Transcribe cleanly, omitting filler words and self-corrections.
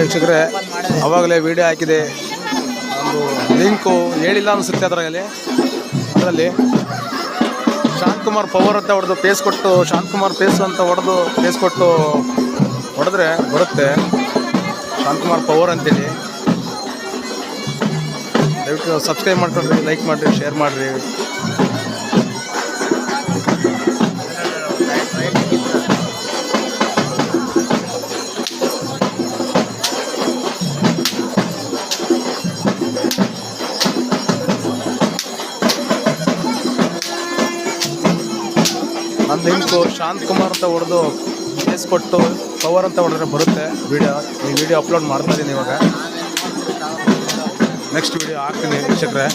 ವೀಕ್ಷಕರೇ, ಅವಾಗಲೇ ವಿಡಿಯೋ ಹಾಕಿದೆ, ಒಂದು ಲಿಂಕು ಹೇಳಿಲ್ಲ ಅನಿಸುತ್ತೆ. ಅದರಲ್ಲಿ ಶಾಂತಕುಮಾರ್ ಪವರ್ ಅಂತ ಹೊಡೆದು ಪೇಸ್ ಕೊಟ್ಟು, ಶಾಂತಕುಮಾರ್ ಪೇಸ್ ಅಂತ ಹೊಡೆದು ಪೇಸ್ ಕೊಟ್ಟು ಹೊಡೆದ್ರೆ ಬರುತ್ತೆ ಶಾಂತಕುಮಾರ್ ಪವರ್ ಅಂತೇಳಿ. ದಯವಿಟ್ಟು ಸಬ್ಸ್ಕ್ರೈಬ್ ಮಾಡ್ಕೊಳ್ರಿ, ಲೈಕ್ ಮಾಡಿರಿ, ಶೇರ್ ಮಾಡಿರಿ. ನನ್ನ ಲಿಂಕು ಶಾಂತಕುಮಾರ್ ಅಂತ ಹೊಡೆದು ಕೇಸ್ ಕೊಟ್ಟು ಪವರ್ ಅಂತ ಹೊಡೆದ್ರೆ ಬರುತ್ತೆ ವಿಡಿಯೋ. ಈ ವಿಡಿಯೋ ಅಪ್ಲೋಡ್ ಮಾಡ್ತಾ ಇದ್ದೀನಿ ಇವಾಗ. ನೆಕ್ಸ್ಟ್ ವಿಡಿಯೋ ಹಾಕ್ತೀನಿ ವೀಕ್ಷಕರೇ.